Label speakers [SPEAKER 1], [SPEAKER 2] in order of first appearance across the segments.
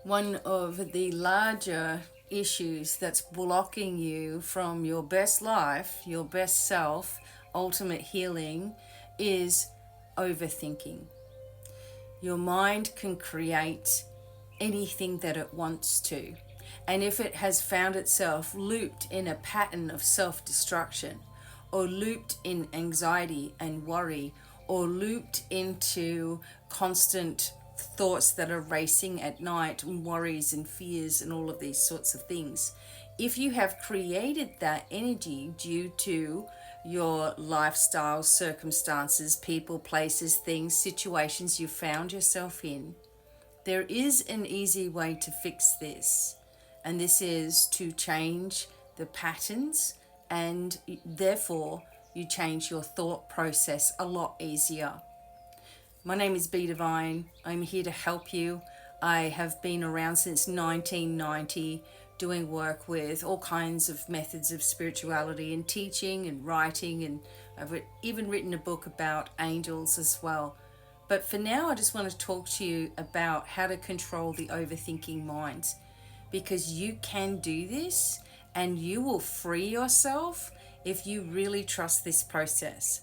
[SPEAKER 1] One of the larger issues that's blocking you from your best life, your best self, ultimate healing is overthinking. Your mind can create anything that it wants to. And if it has found itself looped in a pattern of self destruction, or looped in anxiety and worry, or looped into constant thoughts that are racing at night, and worries and fears and all of these sorts of things, if you have created that energy due to your lifestyle, circumstances, people, places, things, situations you found yourself in, there is an easy way to fix this, and this is to change the patterns, and therefore you change your thought process a lot easier. My name is B Divine. I'm here to help you. I have been around since 1990 doing work with all kinds of methods of spirituality and teaching and writing, and I've even written a book about angels as well. But for now, I just want to talk to you about how to control the overthinking mind, because you can do this and you will free yourself if you really trust this process.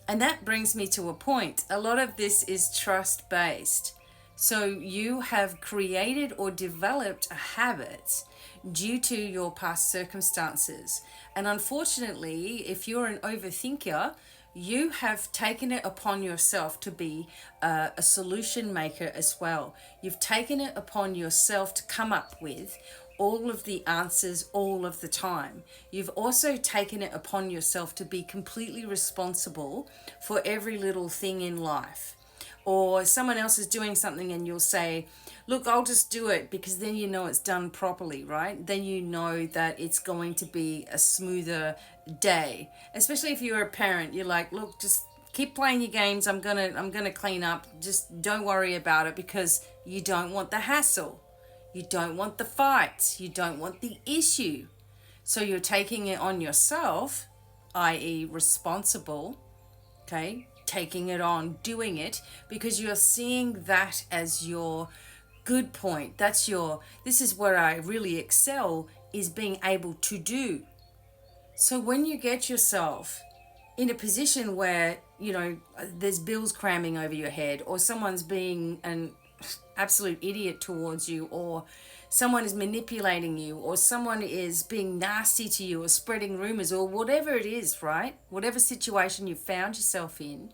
[SPEAKER 1] And that brings me to a point. A lot of this is trust based. So you have created or developed a habit due to your past circumstances. And unfortunately, if you're an overthinker, you have taken it upon yourself to be a solution maker as well. You've taken it upon yourself to come up with all of the answers all of the time. You've also taken it upon yourself to be completely responsible for every little thing in life. Or someone else is doing something and you'll say, look, I'll just do it, because then you know it's done properly, right? Then you know that it's going to be a smoother day. Especially if you're a parent, you're like, look, just keep playing your games. I'm gonna clean up. Just don't worry about it, because you don't want the hassle. You don't want the fights. You don't want the issue. So you're taking it on yourself, i.e. responsible, okay? Taking it on, doing it, because you're seeing that as your good point. This is where I really excel, is being able to do. So when you get yourself in a position where, there's bills cramming over your head, or someone's being an absolute idiot towards you, or someone is manipulating you, or someone is being nasty to you, or spreading rumors, or whatever it is, right? Whatever situation you found yourself in,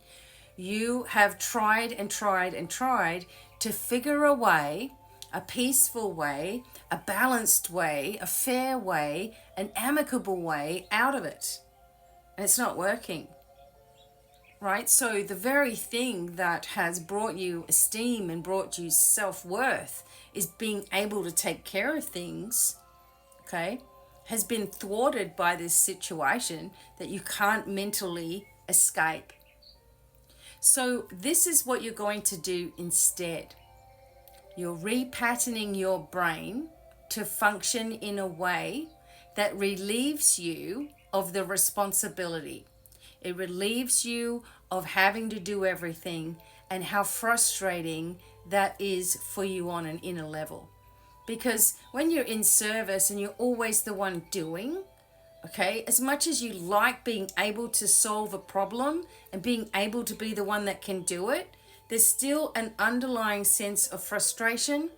[SPEAKER 1] you have tried and tried and tried to figure a way, a peaceful way, a balanced way, a fair way, an amicable way out of it. And it's not working. Right? So the very thing that has brought you esteem and brought you self-worth is being able to take care of things, okay, has been thwarted by this situation that you can't mentally escape. So this is what you're going to do instead. You're repatterning your brain to function in a way that relieves you of the responsibility. It relieves you of having to do everything, and how frustrating that is for you on an inner level. Because when you're in service and you're always the one doing, okay, as much as you like being able to solve a problem and being able to be the one that can do it, there's still an underlying sense of frustration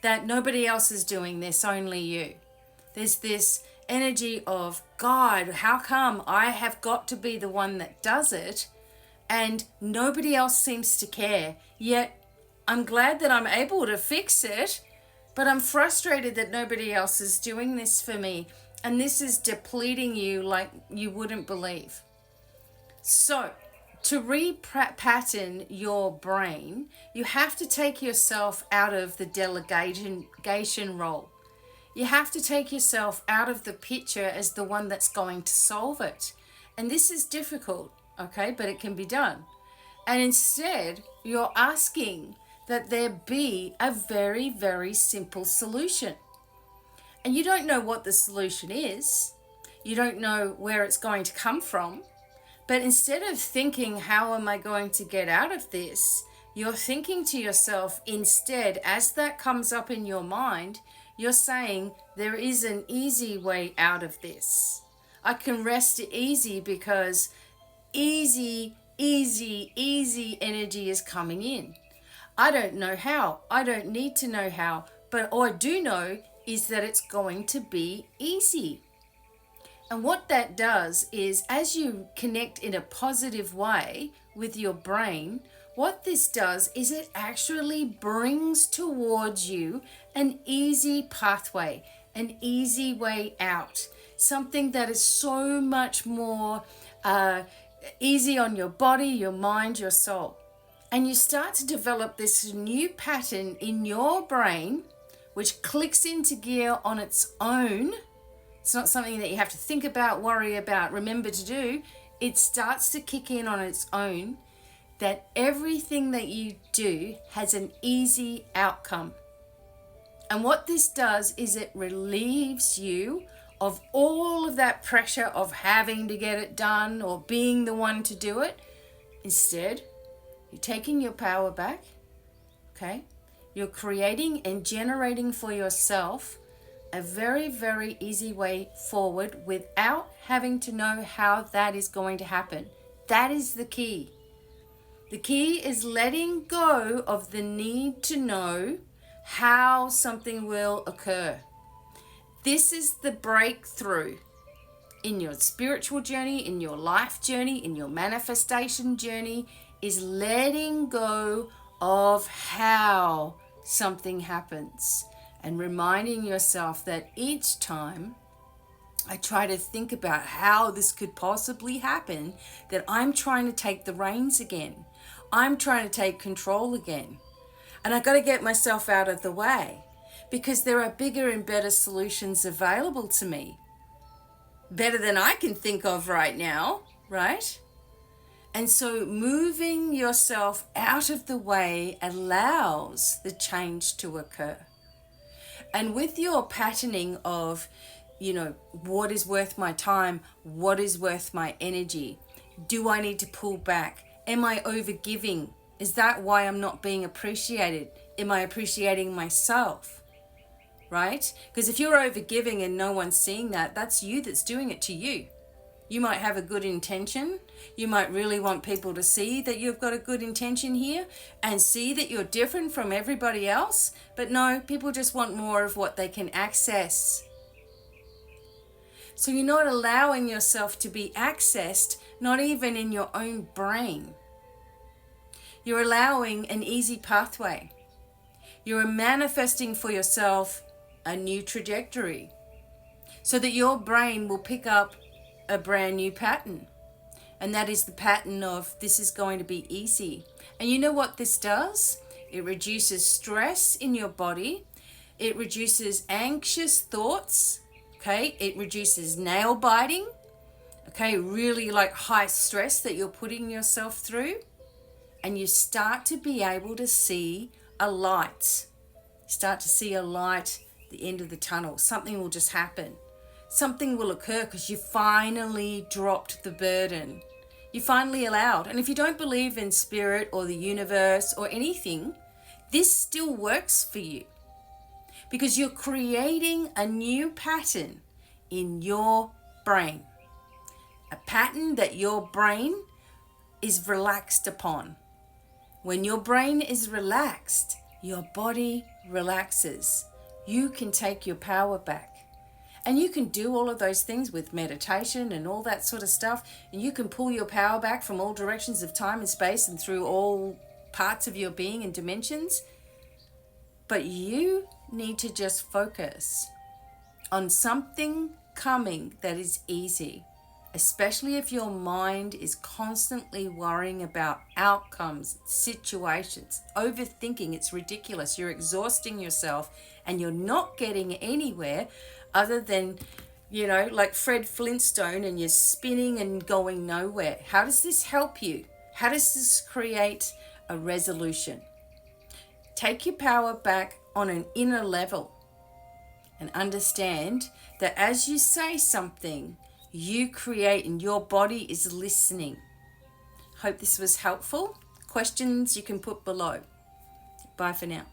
[SPEAKER 1] that nobody else is doing this, only you. There's this energy of, God, how come I have got to be the one that does it and nobody else seems to care? Yet I'm glad that I'm able to fix it, but I'm frustrated that nobody else is doing this for me. And this is depleting you like you wouldn't believe. So to repattern your brain, you have to take yourself out of the delegation role. You have to take yourself out of the picture as the one that's going to solve it. And this is difficult, okay, but it can be done. And instead, you're asking that there be a very, very simple solution. And you don't know what the solution is. You don't know where it's going to come from. But instead of thinking, how am I going to get out of this? You're thinking to yourself instead, as that comes up in your mind, you're saying, there is an easy way out of this. I can rest easy because easy energy is coming in. I don't know how. I don't need to know how. But all I do know is that it's going to be easy. And what that does is, as you connect in a positive way with your brain, what this does is it actually brings towards you an easy pathway, an easy way out, something that is so much more easy on your body, your mind, your soul. And you start to develop this new pattern in your brain, which clicks into gear on its own. It's not something that you have to think about, worry about, remember to do. It starts to kick in on its own, that everything that you do has an easy outcome. And what this does is it relieves you of all of that pressure of having to get it done or being the one to do it. Instead, you're taking your power back, okay? You're creating and generating for yourself a very, very easy way forward without having to know how that is going to happen. That is the key. The key is letting go of the need to know how something will occur. This is the breakthrough in your spiritual journey, in your life journey, in your manifestation journey, is letting go of how something happens and reminding yourself that each time I try to think about how this could possibly happen, that I'm trying to take the reins again. I'm trying to take control again. And I've got to get myself out of the way because there are bigger and better solutions available to me. Better than I can think of right now, right? And so moving yourself out of the way allows the change to occur. And with your patterning of, what is worth my time? What is worth my energy? Do I need to pull back? Am I overgiving? Is that why I'm not being appreciated? Am I appreciating myself? Right? Because if you're overgiving and no one's seeing that, that's you that's doing it to you. You might have a good intention. You might really want people to see that you've got a good intention here and see that you're different from everybody else. But no, people just want more of what they can access. So you're not allowing yourself to be accessed, not even in your own brain. You're allowing an easy pathway. You're manifesting for yourself a new trajectory so that your brain will pick up a brand new pattern. And that is the pattern of, this is going to be easy. And you know what this does? It reduces stress in your body. It reduces anxious thoughts. Okay, it reduces nail biting. Okay, really like high stress that you're putting yourself through. And you start to be able to see a light. Start to see a light at the end of the tunnel. Something will just happen. Something will occur because you finally dropped the burden. You finally allowed. And if you don't believe in spirit or the universe or anything, this still works for you. Because you're creating a new pattern in your brain. A pattern that your brain is relaxed upon. When your brain is relaxed, your body relaxes. You can take your power back. And you can do all of those things with meditation and all that sort of stuff. And you can pull your power back from all directions of time and space and through all parts of your being and dimensions. But you need to just focus on something coming that is easy. Especially if your mind is constantly worrying about outcomes, situations, overthinking. It's ridiculous. You're exhausting yourself and you're not getting anywhere other than, like Fred Flintstone, and you're spinning and going nowhere. How does this help you? How does this create a resolution? Take your power back on an inner level and understand that as you say something, you create and your body is listening. Hope this was helpful. Questions you can put below. Bye for now.